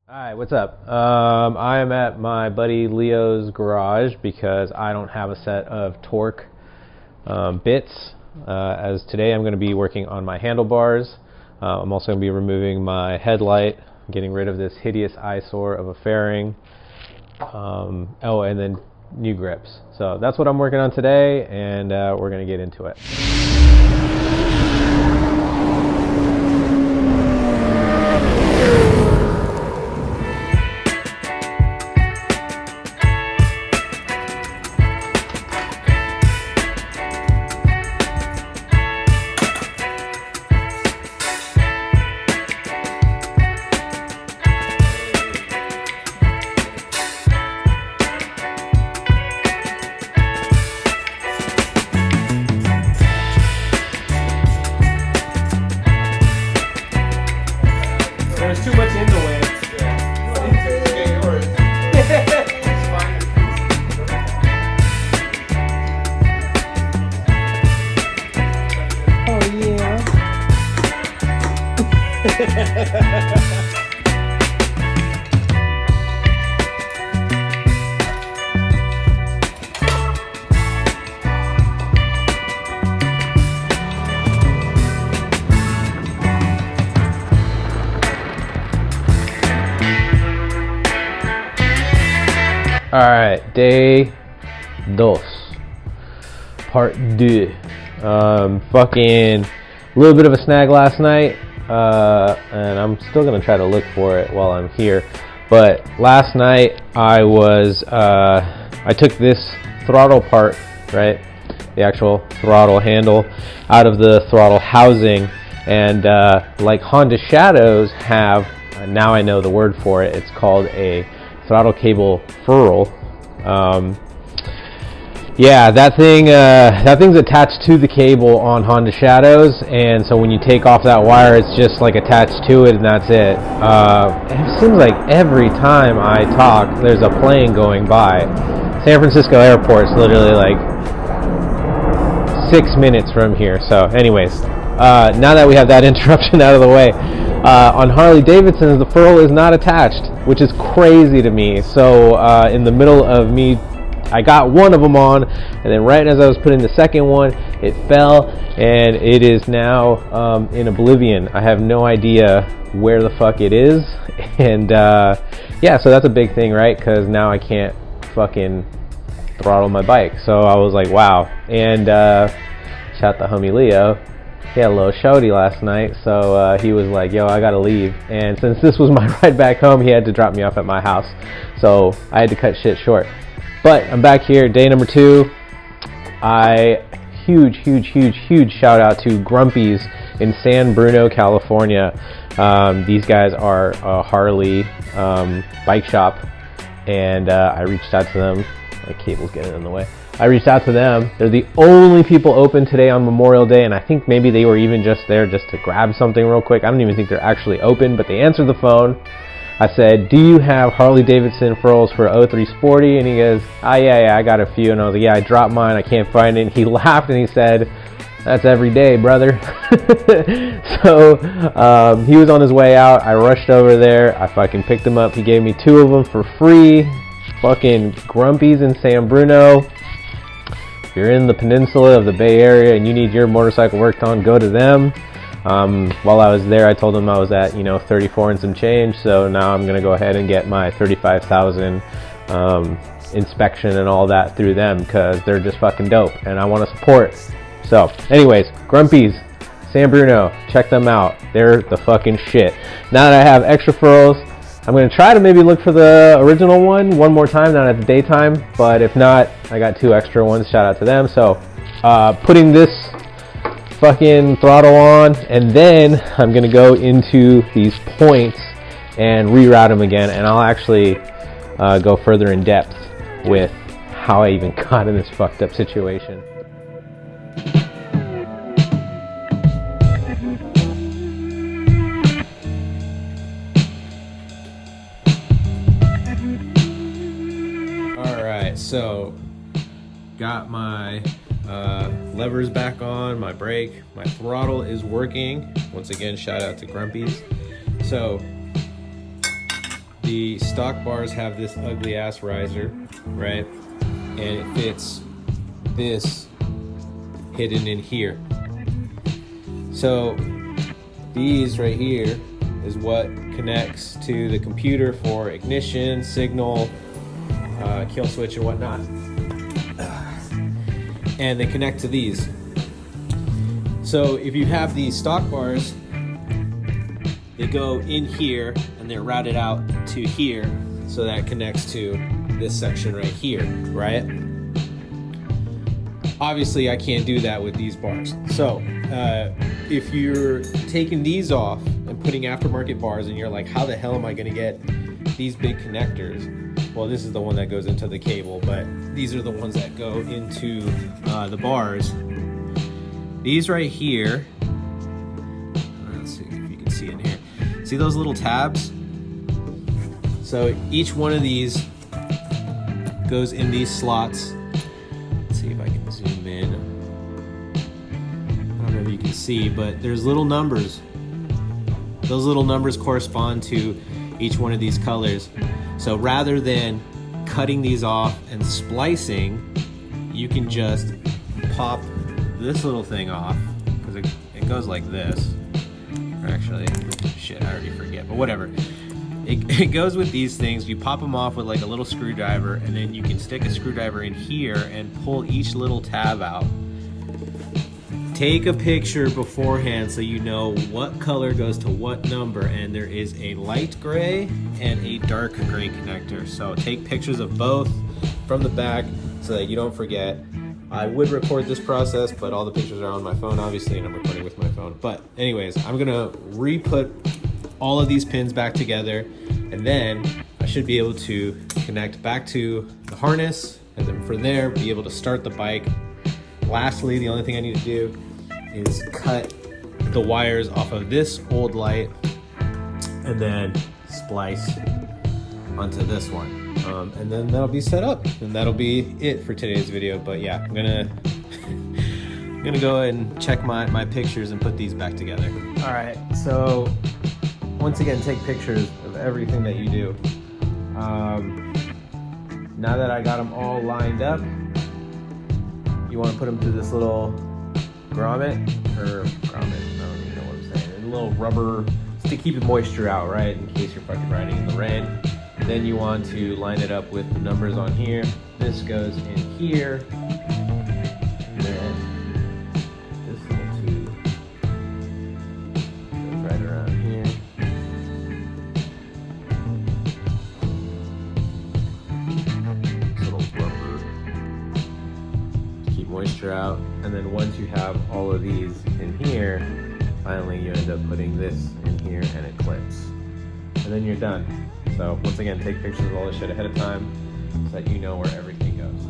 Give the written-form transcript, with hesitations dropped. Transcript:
Hi, what's up? I am at my buddy Leo's garage because I don't have a set of torque bits. As today I'm going to be working on my handlebars. I'm also going to be removing my headlight, getting rid of this hideous eyesore of a fairing. Oh, and then new grips. So that's what I'm working on today, and we're going to get into it. There's too much in the way. Oh yeah. Alright, day dos, part deux. Fucking a little bit of a snag last night, and I'm still gonna try to look for it while I'm here. But last night I took this throttle part, right, the actual throttle handle, out of the throttle housing, and like Honda Shadows have, now I know the word for it, it's called a throttle cable furl. Yeah, that thing's attached to the cable on Honda Shadows, and so when you take off that wire, it's just like attached to it, and that's it. It seems like every time I talk, there's a plane going by. San Francisco Airport's literally like 6 minutes from here. So anyways, now that we have that interruption out of the way, on Harley Davidson, the furl is not attached, which is crazy to me. So in the middle of me, I got one of them on, and then right as I was putting the second one, it fell, and it is now in oblivion. I have no idea where the fuck it is, and yeah, so that's a big thing, right? Because now I can't fucking throttle my bike. So I was like, wow. And shout the homie Leo. He had a little shouty last night, so he was like, yo, I gotta leave. And since this was my ride back home, he had to drop me off at my house, so I had to cut shit short. But I'm back here, day number 2. Huge shout out to Grumpy's in San Bruno, California. These guys are a Harley bike shop, and I reached out to them. My cable's getting in the way. I reached out to them. They're the only people open today on Memorial Day, and I think maybe they were even just there just to grab something real quick. I don't even think they're actually open, but they answered the phone. I said, do you have Harley Davidson furls for 03 Sporty? And he goes, yeah, I got a few. And I was like, yeah, I dropped mine. I can't find it. And he laughed and he said, that's every day, brother. So he was on his way out. I rushed over there. I fucking picked him up. He gave me 2 of them for free. Fucking Grumpy's in San Bruno. If you're in the peninsula of the Bay Area and you need your motorcycle worked on, go to them. While I was there, I told them I was at 34 and some change, so now I'm gonna go ahead and get my 35,000 inspection and all that through them, because they're just fucking dope and I want to support. So anyways, Grumpy's San Bruno, check them out, they're the fucking shit. Now that I have extra furls, I'm going to try to maybe look for the original one more time, not at the daytime, but if not, I got 2 extra ones, shout out to them. So putting this fucking throttle on, and then I'm going to go into these points and reroute them again, and I'll actually go further in depth with how I even got in this fucked up situation. So got my levers back on, my brake, my throttle is working. Once again, shout out to Grumpy's. So the stock bars have this ugly ass riser, right? And it fits this hidden in here. So these right here is what connects to the computer for ignition, signal, kill switch and whatnot. And they connect to these. So if you have these stock bars, they go in here and they're routed out to here, so that connects to this section right here, right? Obviously I can't do that with these bars. So if you're taking these off and putting aftermarket bars and you're like, how the hell am I gonna get these big connectors? Well, this is the one that goes into the cable, but these are the ones that go into the bars. These right here, let's see if you can see in here. See those little tabs? So each one of these goes in these slots. Let's see if I can zoom in. I don't know if you can see, but there's little numbers. Those little numbers correspond to each one of these colors. So rather than cutting these off and splicing, you can just pop this little thing off, because it goes like this. Or actually, shit, I already forget, but whatever. It goes with these things. You pop them off with like a little screwdriver, and then you can stick a screwdriver in here and pull each little tab out. Take a picture beforehand so you know what color goes to what number, and there is a light gray and a dark gray connector. So take pictures of both from the back so that you don't forget. I would record this process, but all the pictures are on my phone, obviously, and I'm recording with my phone. But anyways, I'm gonna re-put all of these pins back together, and then I should be able to connect back to the harness, and then from there, be able to start the bike. Lastly, the only thing I need to do is cut the wires off of this old light, and then splice onto this one. And then that'll be set up, and that'll be it for today's video. But yeah, I'm gonna go and check my pictures and put these back together. All right, so once again, take pictures of everything that you do. Now that I got them all lined up, you want to put them through this little grommet, I don't even know what I'm saying, a little rubber, just to keep the moisture out, right, in case you're fucking riding in the rain. Then you want to line it up with the numbers on here. This goes in here, and then this little tube goes right around here. This little rubber to keep moisture out. And then once you have all of these in here, finally you end up putting this in here and it clips. And then you're done. So once again, take pictures of all this shit ahead of time so that you know where everything goes.